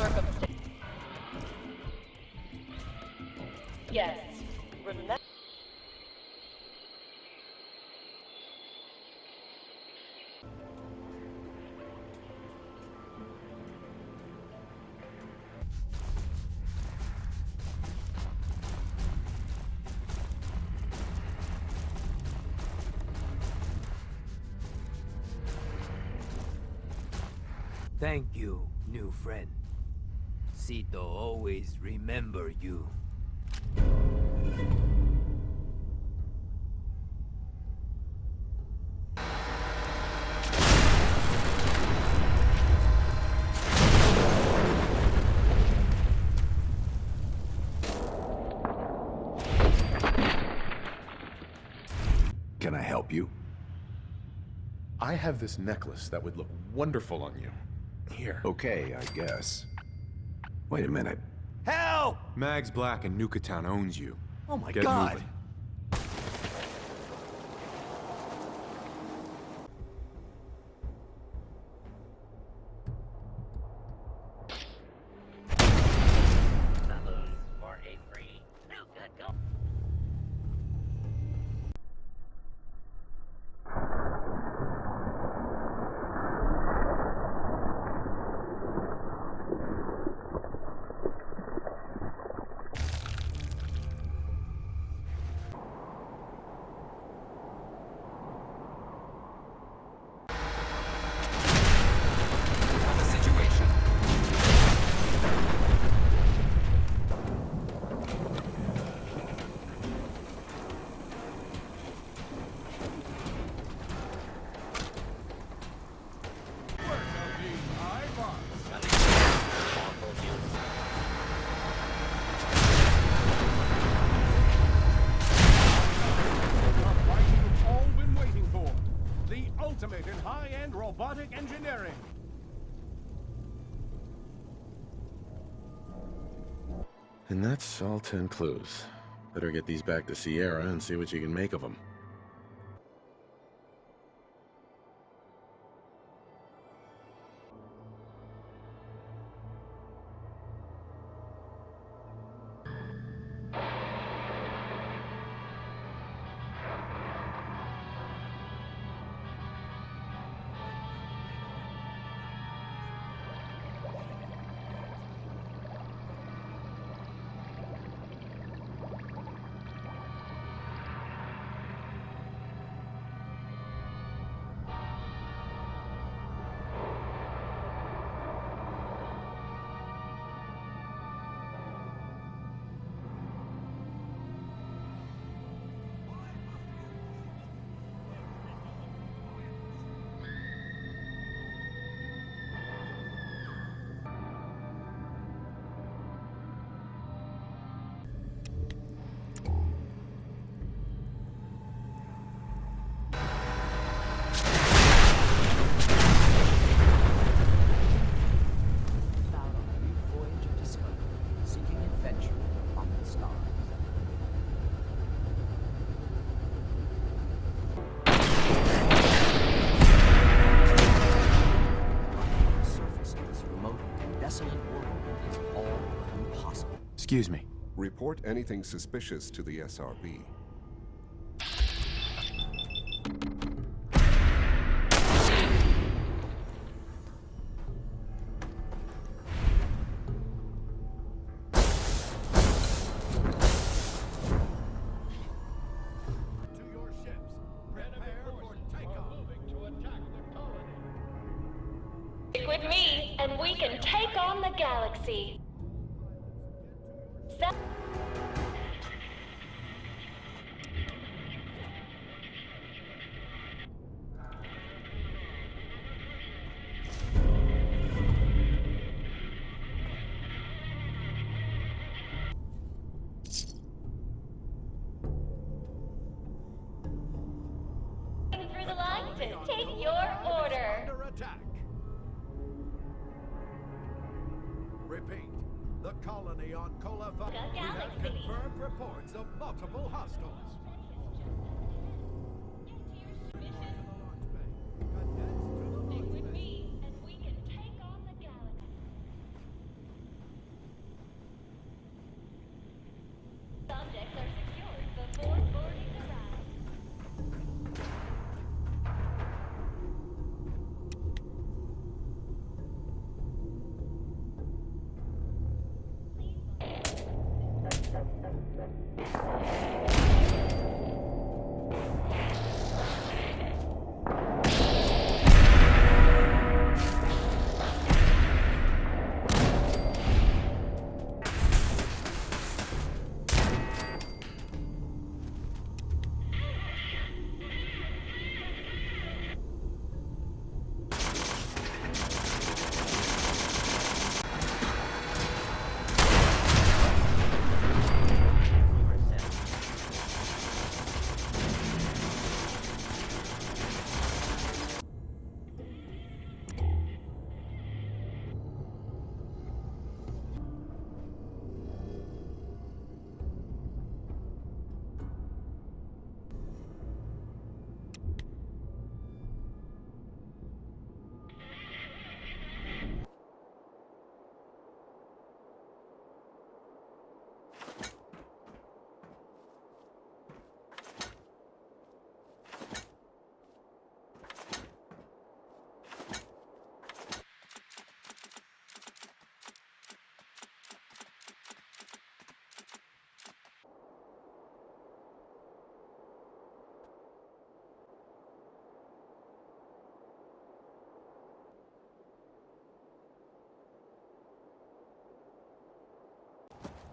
circumstances. Yes. Remember. Thank you, new friend. Sito always remember you. Can I help you? I have this necklace that would look wonderful on you. Here. Okay, I guess. Wait a minute. Help! Mags Black in Nuka Town owns you. Oh my Get god! moving. Ultimate in high-end robotic engineering. And that's all 10 clues. Better get these back to Sierra and see what you can make of them. Excuse me. Report anything suspicious to the SRB. Stick with me, and we can take on the galaxy. Through the line to take your order. Under attack. Repeat. The colony on Kolava. We have confirmed reports of multiple hostiles. Stick with me, and we can take on the galaxy.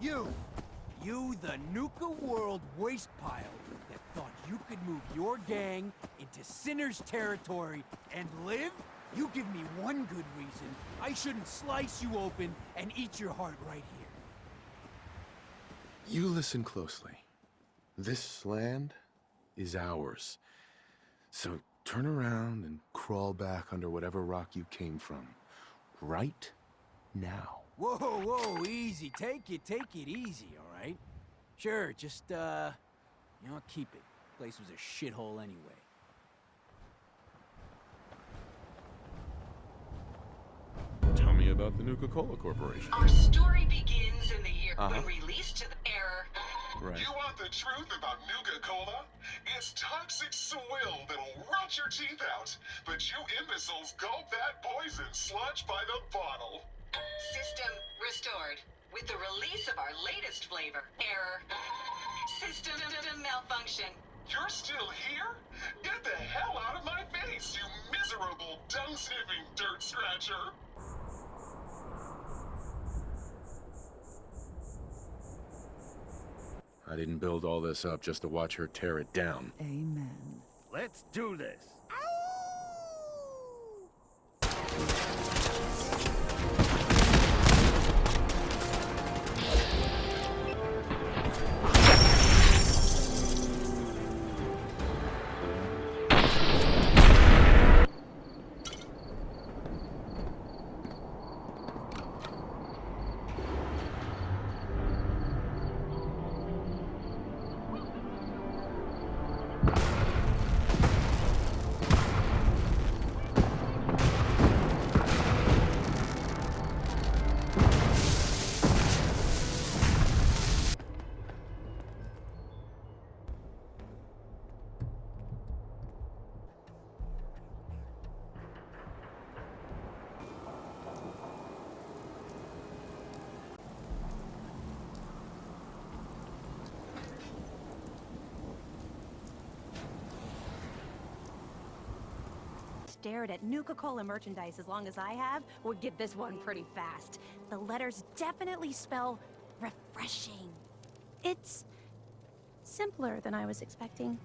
You! You, the Nuka World waste pile that thought you could move your gang into Sinner's territory and live? You give me one good reason I shouldn't slice you open and eat your heart right here. You listen closely. This land is ours. So turn around and crawl back under whatever rock you came from. Right now. Whoa, whoa, easy. Take it easy, all right? Sure, just, keep it. Place was a shithole anyway. Tell me about the Nuka-Cola Corporation. Our story begins in the year when released to the air. Right. You want the truth about Nuka-Cola? It's toxic swill that'll rot your teeth out. But you imbeciles gulp that poison sludge by the bottle. System restored. With the release of our latest flavor. Error. System malfunction. You're still here? Get the hell out of my face, you miserable, dung-sniffing dirt scratcher! I didn't build all this up just to watch her tear it down. Amen. Let's do this. Stared at Nuka-Cola merchandise as long as I have would get this one pretty fast. The letters definitely spell refreshing. It's simpler than I was expecting.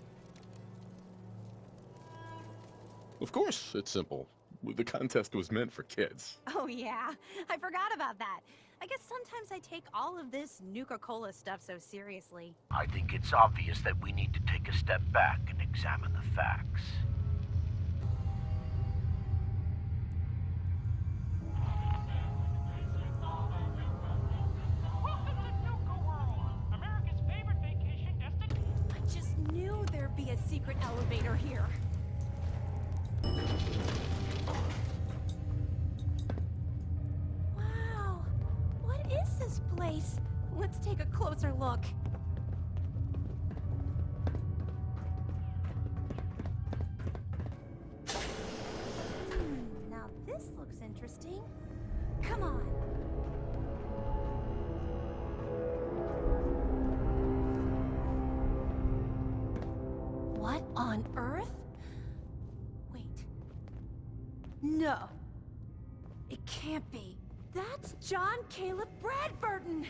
Of course, it's simple. The contest was meant for kids. Oh yeah, I forgot about that. I guess sometimes I take all of this Nuka-Cola stuff so seriously. I think it's obvious that we need to take a step back and examine the facts. I just knew there'd be a secret elevator here. Wow, what is this place? Let's take a closer look. Now this looks interesting. Come on. What on earth? Wait. No. It can't be. That's John Caleb Bradburton!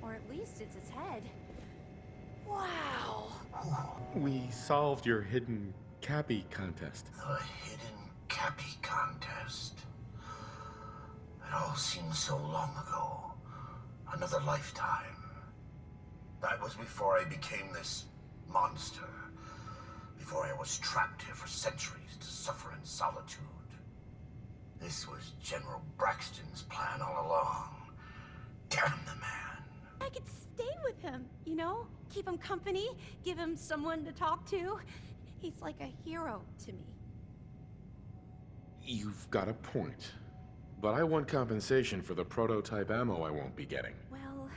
Or at least it's his head. Wow! We solved your hidden Cappy contest. The hidden Cappy contest. It all seems so long ago. Another lifetime. That was before I became this monster. Before I was trapped here for centuries to suffer in solitude. This was General Braxton's plan all along. Damn the man. I could stay with him, you know? Keep him company, give him someone to talk to. He's like a hero to me. You've got a point. But I want compensation for the prototype ammo I won't be getting. Well,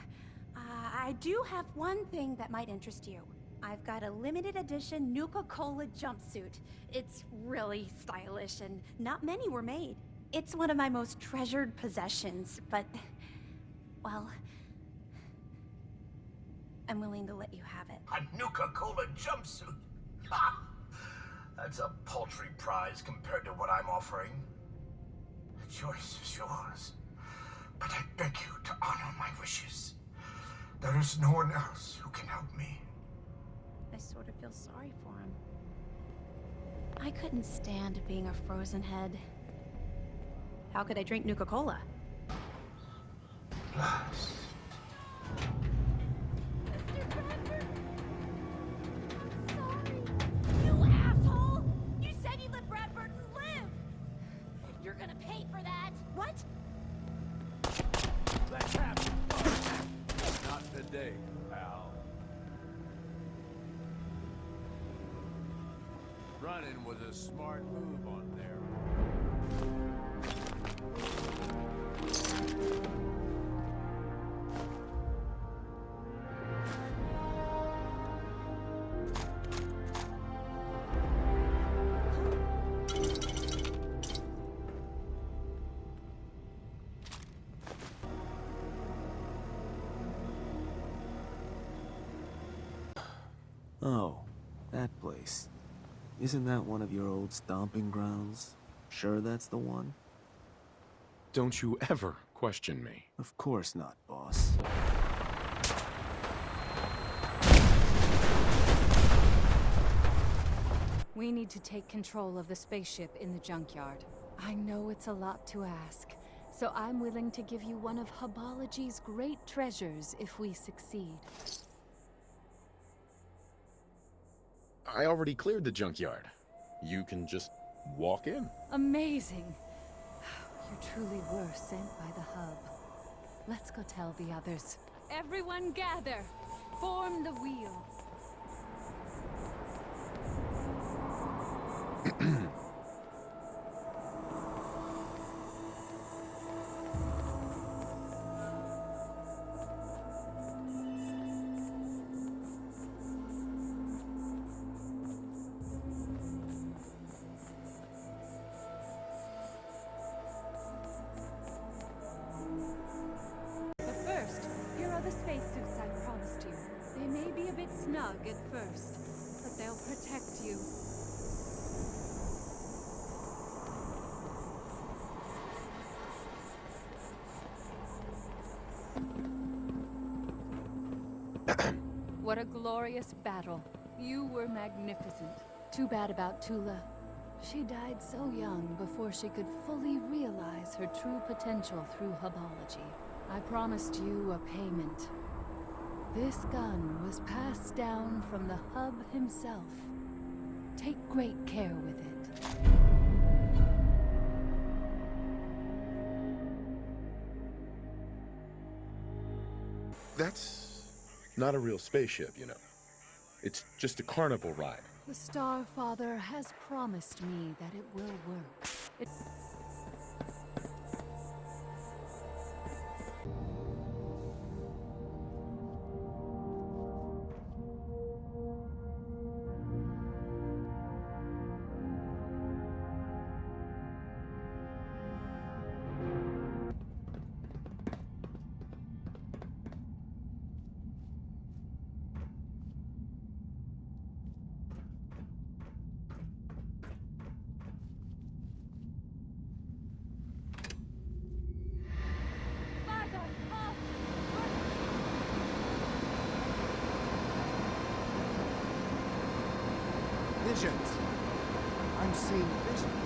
I do have one thing that might interest you. I've got a limited edition Nuka-Cola jumpsuit. It's really stylish and not many were made. It's one of my most treasured possessions, but, well, I'm willing to let you have it. A Nuka-Cola jumpsuit? Ha! That's a paltry prize compared to what I'm offering. The choice is yours. But I beg you to honor my wishes. There is no one else who can help me. I sort of feel sorry for him. I couldn't stand being a frozen head. How could I drink Nuka-Cola? Last. You asshole! You said you let Brad Burton live! You're gonna pay for that. What? Let's have some fun. Not today, pal. Running was a smart move on there. Oh, that place. Isn't that one of your old stomping grounds? Sure that's the one? Don't you ever question me. Of course not, boss. We need to take control of the spaceship in the junkyard. I know it's a lot to ask, so I'm willing to give you one of Hubology's great treasures if we succeed. I already cleared the junkyard. You can just walk in. Amazing! You truly were sent by the Hub. Let's go tell the others. Everyone gather! Form the wheel! But first, here are the spacesuits I promised you. They may be a bit snug at first, but they'll protect you. What a glorious battle. You were magnificent. Too bad about Tula. She died so young before she could fully realize her true potential through Hubology. I promised you a payment. This gun was passed down from the Hub himself. Take great care with it. That's not a real spaceship, you know. It's just a carnival ride. The Starfather has promised me that it will work. Visions. I'm seeing visions.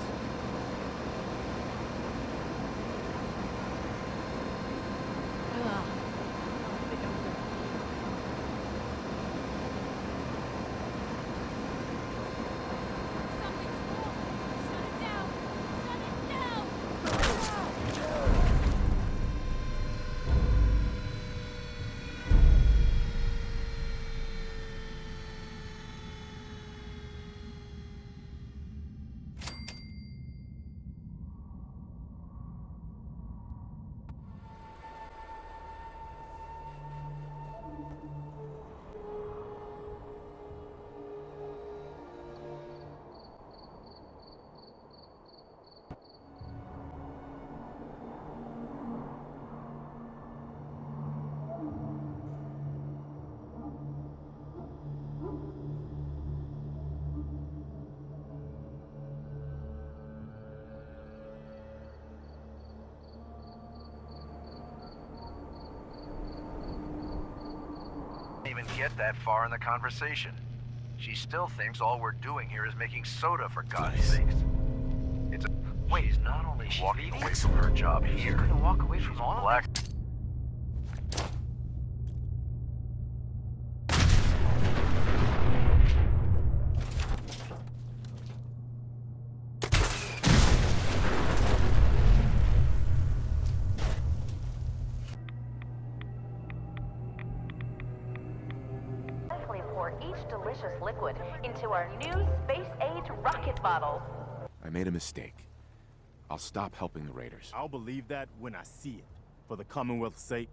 get that far in the conversation. She still thinks all we're doing here is making soda, for God's sakes. It's a... Wait, she's not only walking away from her job here. She's gonna walk away from all of it? Pour each delicious liquid into our new space-age rocket bottle. I made a mistake. I'll stop helping the Raiders. I'll believe that when I see it. For the Commonwealth's sake,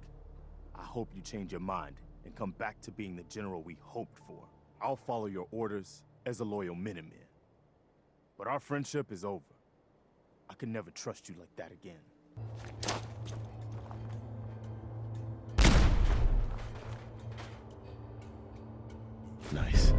I hope you change your mind and come back to being the general we hoped for. I'll follow your orders as a loyal Minuteman. But our friendship is over. I could never trust you like that again. Nice.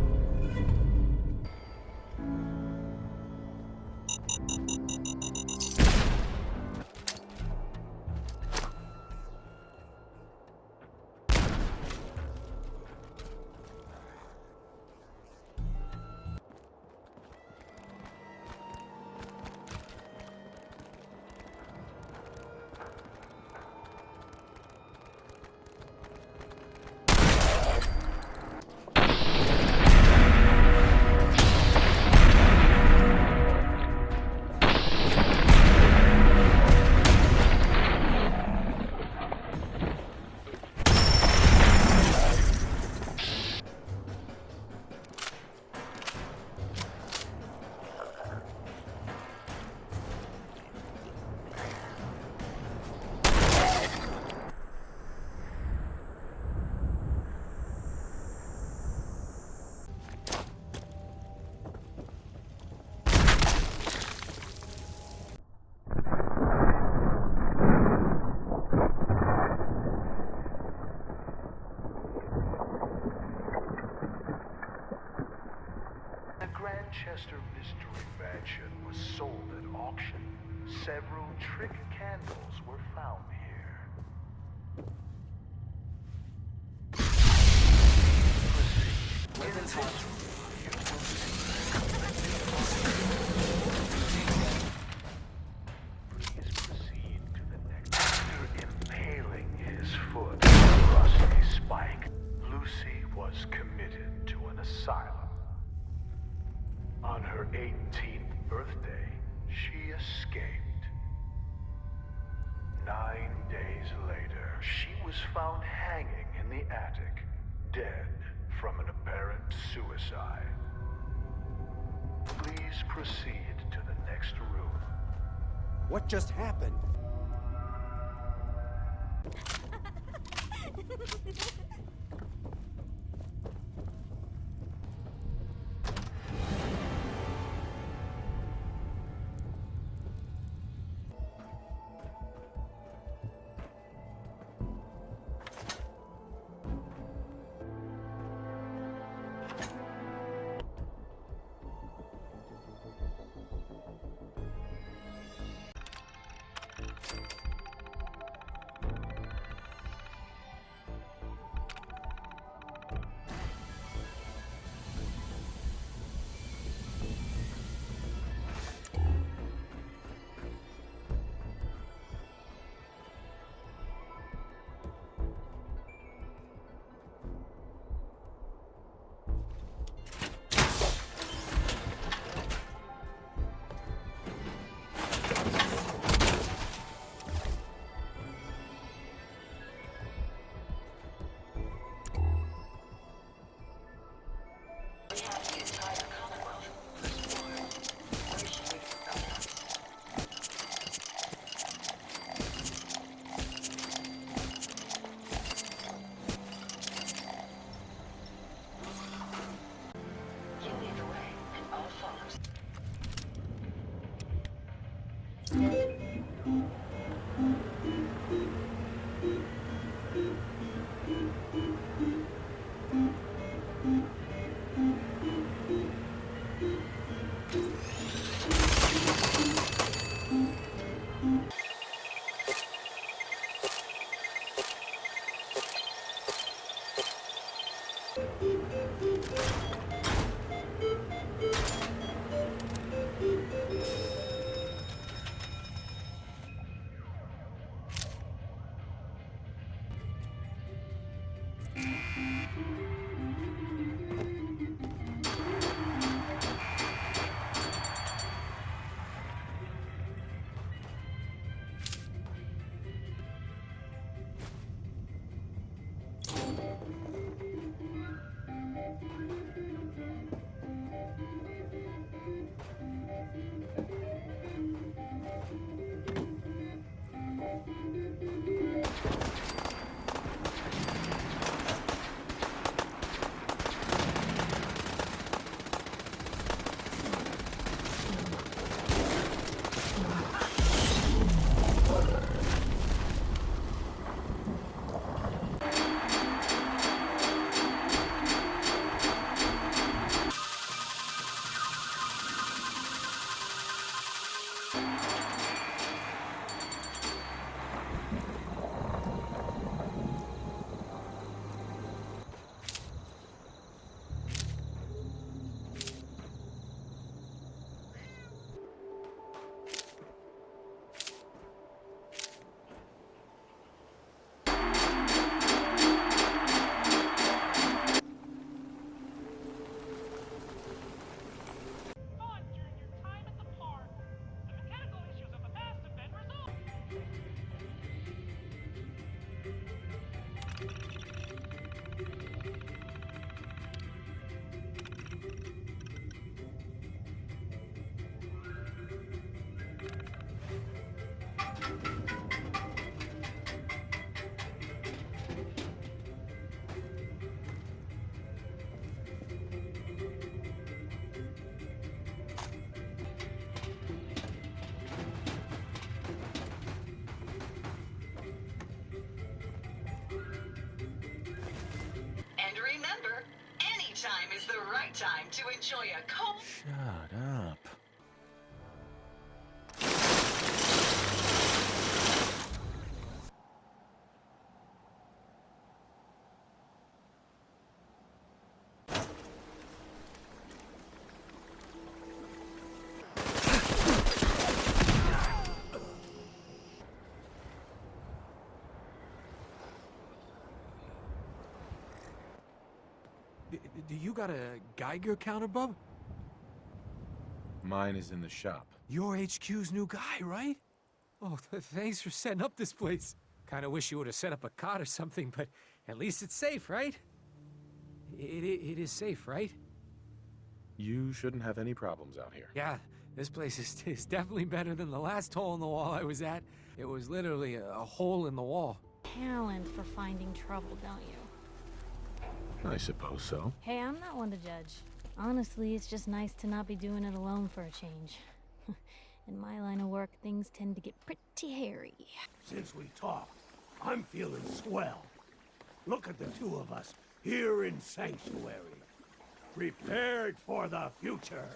Manchester Mystery Mansion was sold at auction. Several trick candles were found here. Please proceed to the next. After impaling his foot across a spike, Lucy was committed to an asylum. On her 18th birthday, she escaped. 9 days later, she was found hanging in the attic, dead from an apparent suicide. Please proceed to the next room. What just happened? And remember, any time is the right time to enjoy a cold... Shut up. Do you got a Geiger counter, bub? Mine is in the shop. Your HQ's new guy, right? Oh, thanks for setting up this place. Kinda wish you would've set up a cot or something, but at least it's safe, right? It is safe, right? You shouldn't have any problems out here. Yeah, this place is definitely better than the last hole in the wall I was at. It was literally a hole in the wall. Talent for finding trouble, don't you? I suppose so. Hey, I'm not one to judge. Honestly, it's just nice to not be doing it alone for a change. In my line of work, things tend to get pretty hairy. Since we talked, I'm feeling swell. Look at the two of us here in Sanctuary, prepared for the future.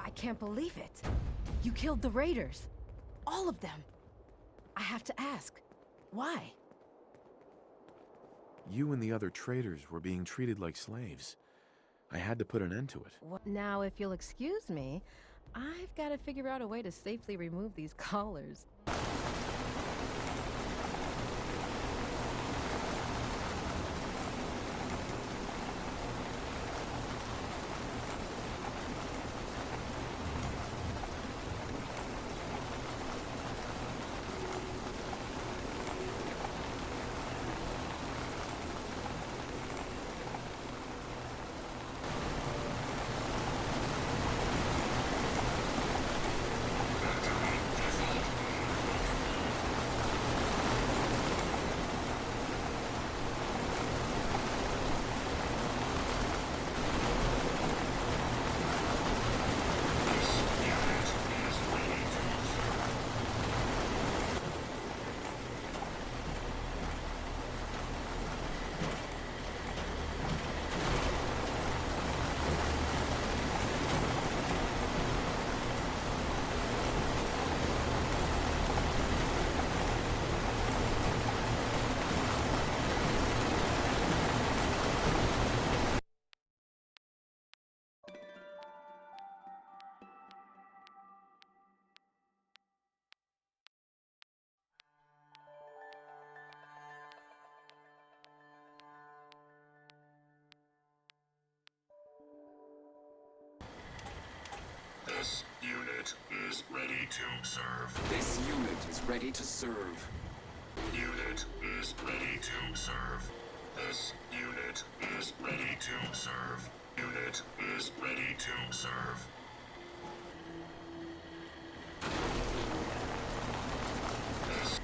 I can't believe it. You killed the raiders. All of them. I have to ask, why? You and the other traders were being treated like slaves. I had to put an end to it. Now, if you'll excuse me, I've got to figure out a way to safely remove these collars. This unit is ready to serve. This unit is ready to serve. Unit is ready to serve. This unit is ready to serve. Unit is ready to serve. This.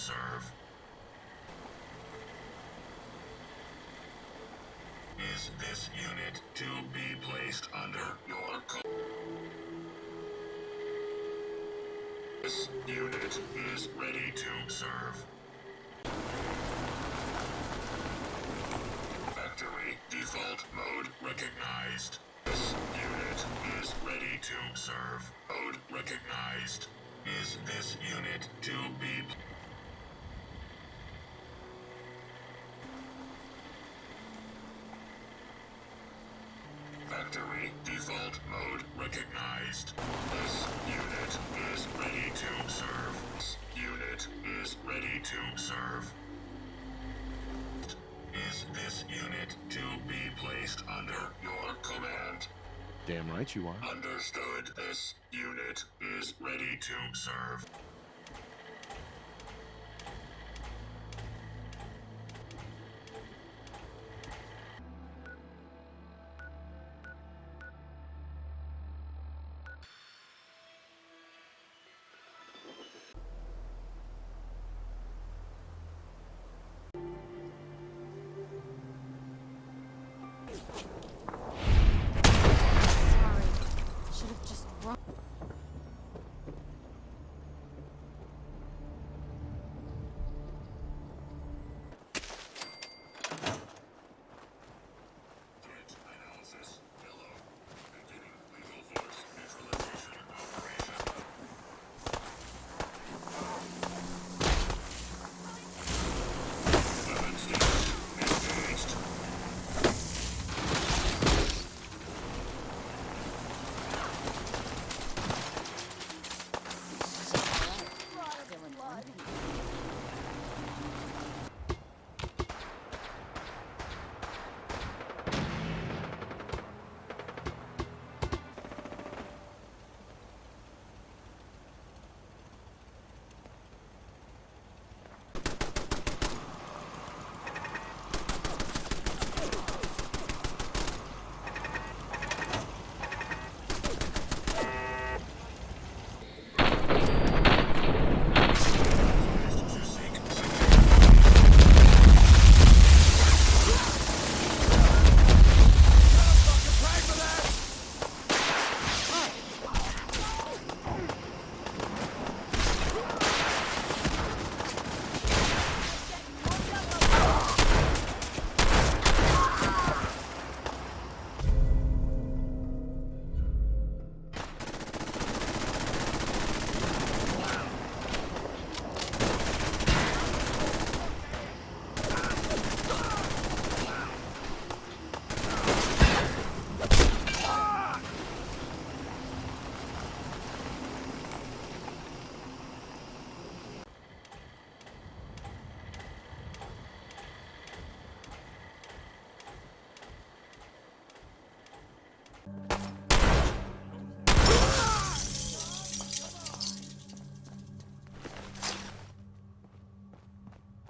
serve. Is this unit to be placed under your This unit is ready to serve. Factory default mode recognized. This unit is ready to serve. Mode recognized. Is this unit to be... Factory default mode recognized. This unit is ready to serve. This unit is ready to serve. Is this unit to be placed under your command? Damn right you are. Understood. This unit is ready to serve. Sorry. Should have just run.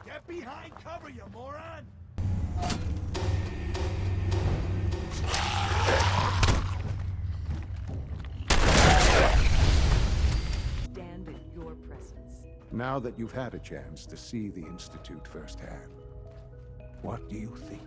Get behind cover, you moron! Stand in your presence. Now that you've had a chance to see the Institute firsthand, what do you think?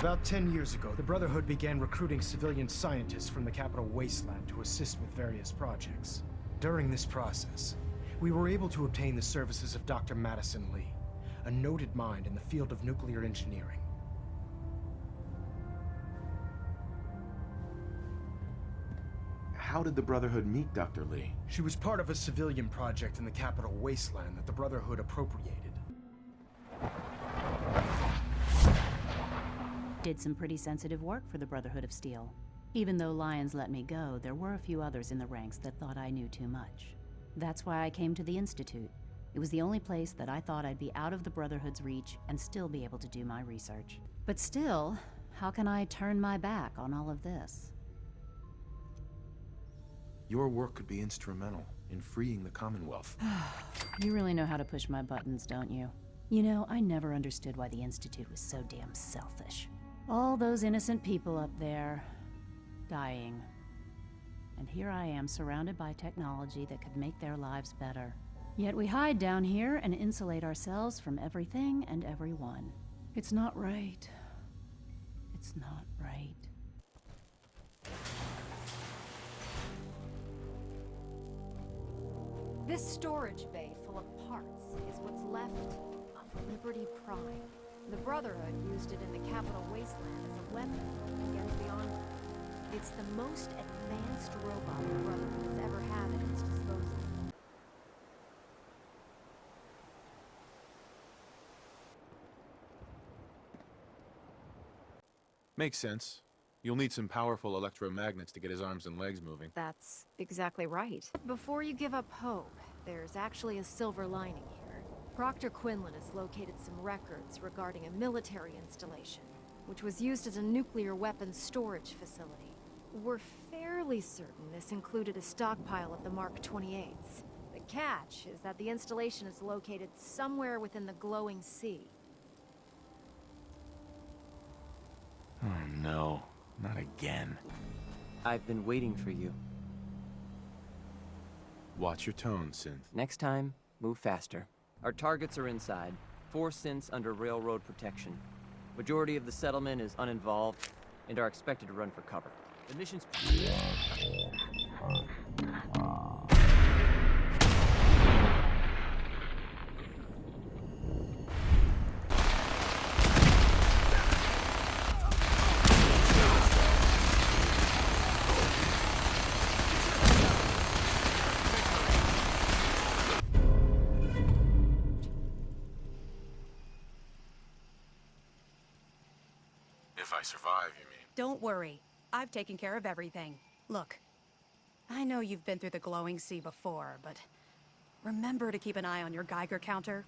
About 10 years ago, the Brotherhood began recruiting civilian scientists from the capital wasteland to assist with various projects. During this process, we were able to obtain the services of Dr. Madison Lee, a noted mind in the field of nuclear engineering. How did the Brotherhood meet Dr. Lee? She was part of a civilian project in the capital wasteland that the Brotherhood appropriated. Did some pretty sensitive work for the Brotherhood of Steel. Even though Lyons let me go, there were a few others in the ranks that thought I knew too much. That's why I came to the Institute. It was the only place that I thought I'd be out of the Brotherhood's reach and still be able to do my research. But still, how can I turn my back on all of this? Your work could be instrumental in freeing the Commonwealth. You really know how to push my buttons, don't you? You know, I never understood why the Institute was so damn selfish. All those innocent people up there, dying. And here I am, surrounded by technology that could make their lives better. Yet we hide down here and insulate ourselves from everything and everyone. It's not right. It's not right. This storage bay full of parts is what's left of Liberty Prime. The Brotherhood used it in the capital wasteland as a weapon against the Enclave. It's the most advanced robot the Brotherhood has ever had at its disposal. Makes sense. You'll need some powerful electromagnets to get his arms and legs moving. That's exactly right. Before you give up hope, there's actually a silver lining here. Proctor Quinlan has located some records regarding a military installation, which was used as a nuclear weapons storage facility. We're fairly certain this included a stockpile of the Mark 28s. The catch is that the installation is located somewhere within the glowing sea. Oh no, not again. I've been waiting for you. Watch your tone, Synth. Next time, move faster. Our targets are inside. 4 synths under railroad protection. Majority of the settlement is uninvolved and are expected to run for cover. The mission's... If I survive, you mean? Don't worry. I've taken care of everything. Look, I know you've been through the glowing sea before, but remember to keep an eye on your Geiger counter.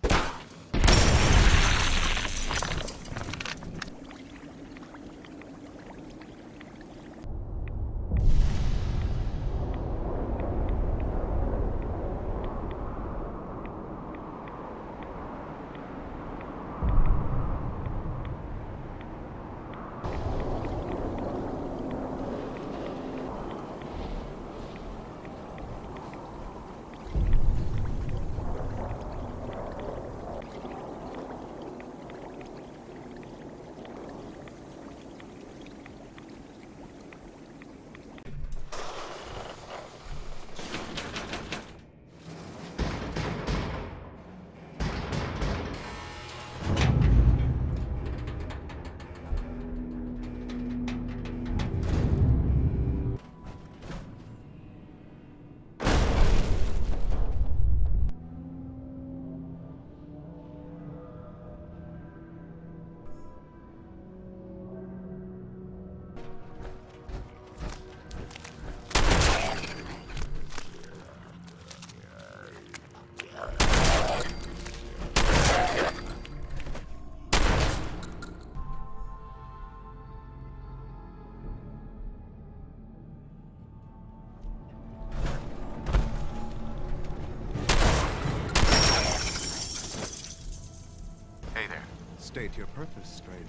State your purpose, stranger.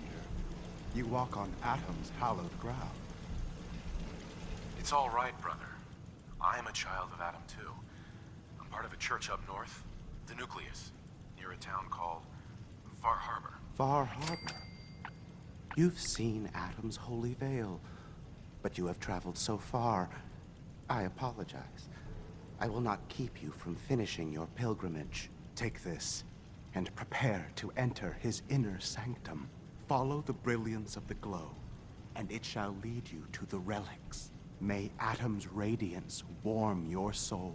You walk on Atom's hallowed ground. It's all right, brother. I am a child of Atom too. I'm part of a church up north, the Nucleus, near a town called Far Harbor. Far Harbor? You've seen Adam's holy veil, but you have traveled so far. I apologize. I will not keep you from finishing your pilgrimage. Take this, and prepare to enter his inner sanctum. Follow the brilliance of the glow, and it shall lead you to the relics. May Adam's radiance warm your soul.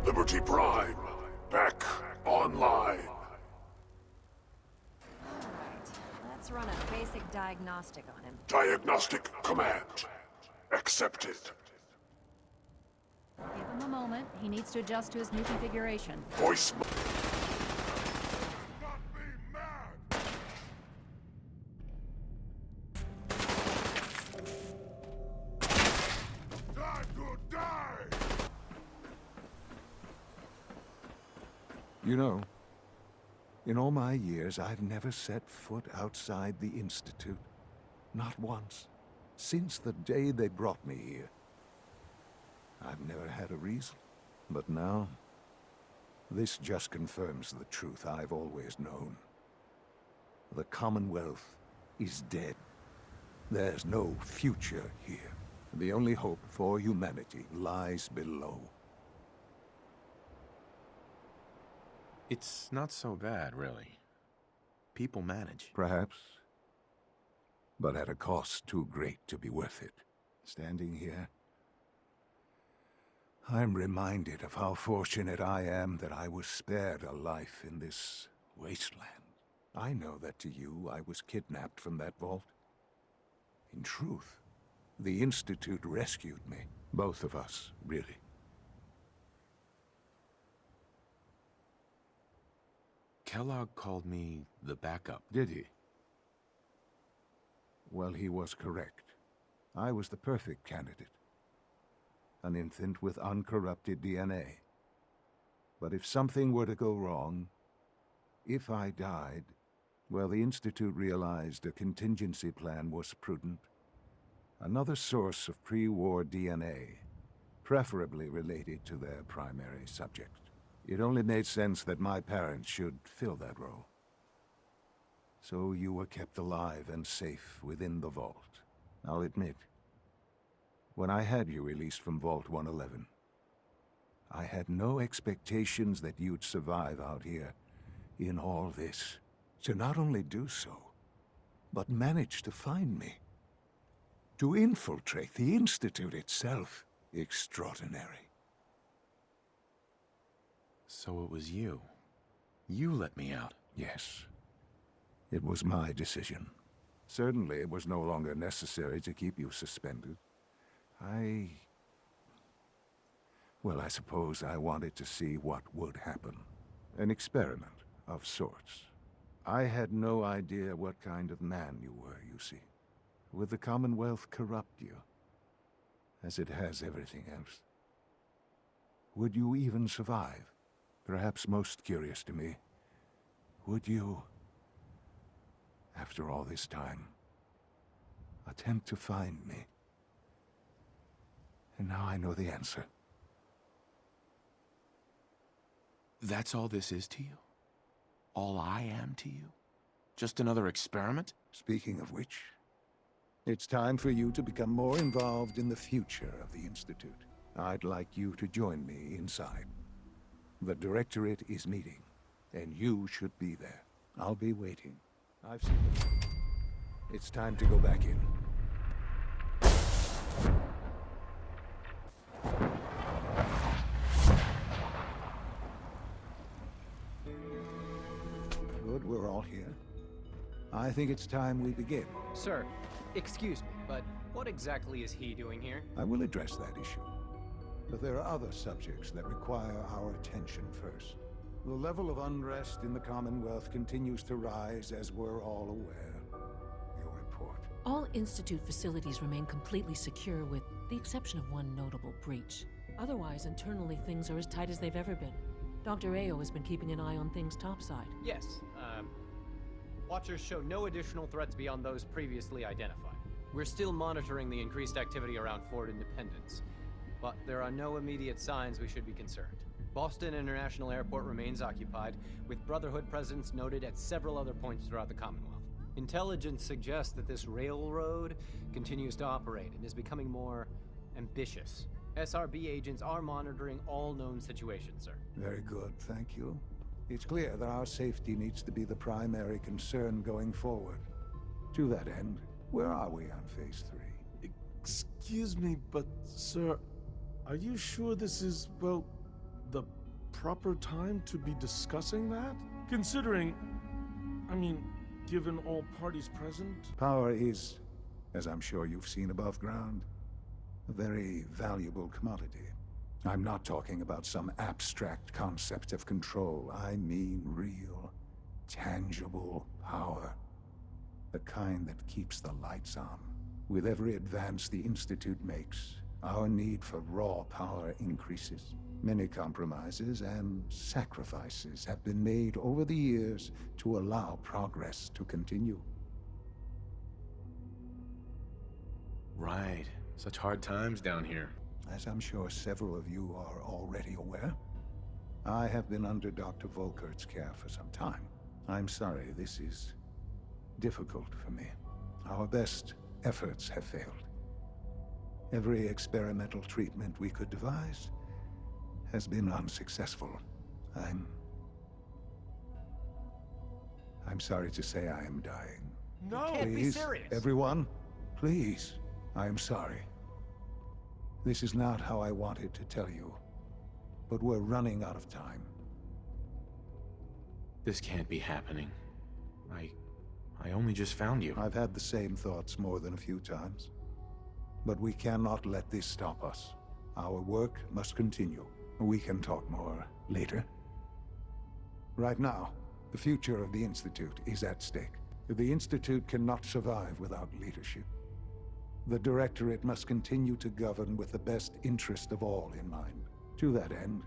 Liberty Prime, back online. Alright, let's run a basic diagnostic on him. Diagnostic command accepted. Give him a moment. He needs to adjust to his new configuration. Voice. You know, in all my years, I've never set foot outside the Institute. Not once. Since the day they brought me here. I've never had a reason. But now, this just confirms the truth I've always known. The Commonwealth is dead. There's no future here. The only hope for humanity lies below. It's not so bad, really. People manage. Perhaps. But at a cost too great to be worth it. Standing here, I'm reminded of how fortunate I am that I was spared a life in this wasteland. I know that to you, I was kidnapped from that vault. In truth, the Institute rescued me. Both of us, really. Kellogg called me the backup. Did he? Well, he was correct. I was the perfect candidate. An infant with uncorrupted DNA. But if something were to go wrong, if I died, well, the Institute realized a contingency plan was prudent. Another source of pre-war DNA, preferably related to their primary subject. It only made sense that my parents should fill that role. So you were kept alive and safe within the vault. I'll admit, when I had you released from Vault 111, I had no expectations that you'd survive out here in all this. To not only do so, but manage to find me. To infiltrate the Institute itself. Extraordinary. So it was you. You let me out. Yes. It was my decision. Certainly it was no longer necessary to keep you suspended. Well, I suppose I wanted to see what would happen. An experiment of sorts. I had no idea what kind of man you were, you see. Would the Commonwealth corrupt you? As it has everything else? Would you even survive? Perhaps most curious to me, would you, after all this time, attempt to find me? And now I know the answer. That's all this is to you? All I am to you? Just another experiment? Speaking of which, it's time for you to become more involved in the future of the Institute. I'd like you to join me inside. The Directorate is meeting, and you should be there. I'll be waiting. I've seen it. It's time to go back in. Good, we're all here. I think it's time we begin. Sir, excuse me, but what exactly is he doing here? I will address that issue. But there are other subjects that require our attention first. The level of unrest in the Commonwealth continues to rise, as we're all aware. Your report. All Institute facilities remain completely secure with the exception of one notable breach. Otherwise, internally, things are as tight as they've ever been. Dr. Ayo has been keeping an eye on things topside. Yes, Watchers show no additional threats beyond those previously identified. We're still monitoring the increased activity around Fort Independence, but there are no immediate signs we should be concerned. Boston International Airport remains occupied, with Brotherhood presence noted at several other points throughout the Commonwealth. Intelligence suggests that this railroad continues to operate and is becoming more ambitious. SRB agents are monitoring all known situations, sir. Very good, thank you. It's clear that our safety needs to be the primary concern going forward. To that end, where are we on Phase 3? Excuse me, but sir, are you sure this is, well, the proper time to be discussing that? Considering, I mean, given all parties present? Power is, as I'm sure you've seen above ground, a very valuable commodity. I'm not talking about some abstract concept of control. I mean real, tangible power. The kind that keeps the lights on. With every advance the Institute makes, our need for raw power increases. Many compromises and sacrifices have been made over the years to allow progress to continue. Right. Such hard times down here. As I'm sure several of you are already aware, I have been under Dr. Volkert's care for some time. I'm sorry, this is difficult for me. Our best efforts have failed. Every experimental treatment we could devise has been unsuccessful. I'm sorry to say I am dying. No! You can't be serious! Everyone, please. I am sorry. This is not how I wanted to tell you, but we're running out of time. This can't be happening. I only just found you. I've had the same thoughts more than a few times. But we cannot let this stop us. Our work must continue. We can talk more later. Right now, the future of the Institute is at stake. The Institute cannot survive without leadership. The Directorate must continue to govern with the best interest of all in mind. To that end,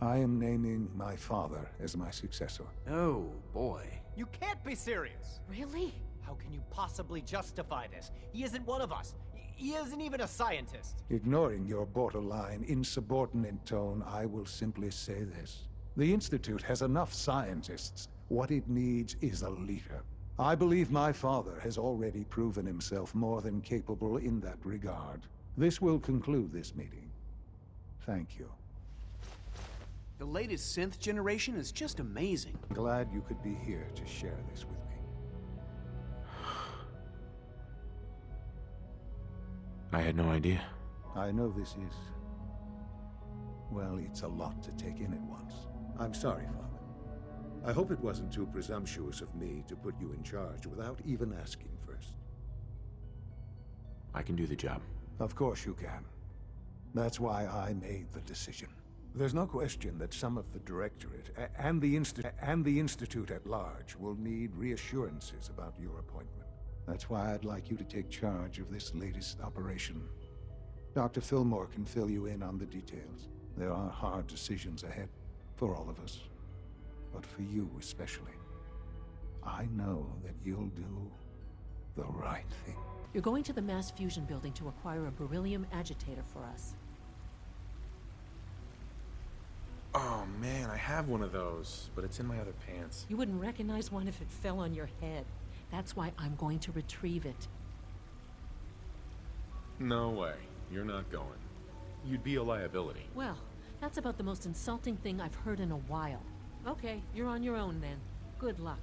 I am naming my father as my successor. Oh, boy. You can't be serious! Really? How can you possibly justify this? He isn't one of us. He isn't even a scientist. Ignoring your borderline, insubordinate tone, I will simply say this. The Institute has enough scientists. What it needs is a leader. I believe my father has already proven himself more than capable in that regard. This will conclude this meeting. Thank you. The latest synth generation is just amazing. Glad you could be here to share this with me. I had no idea. I know this is... well, it's a lot to take in at once. I'm sorry, Father. I hope it wasn't too presumptuous of me to put you in charge without even asking first. I can do the job. Of course you can. That's why I made the decision. There's no question that some of the Directorate and the Institute at large will need reassurances about your appointment. That's why I'd like you to take charge of this latest operation. Dr. Fillmore can fill you in on the details. There are hard decisions ahead for all of us, but for you especially. I know that you'll do the right thing. You're going to the Mass Fusion building to acquire a beryllium agitator for us. Oh man, I have one of those, but it's in my other pants. You wouldn't recognize one if it fell on your head. That's why I'm going to retrieve it. No way. You're not going. You'd be a liability. Well, That's about the most insulting thing I've heard in a while. Okay, you're on your own then. Good luck.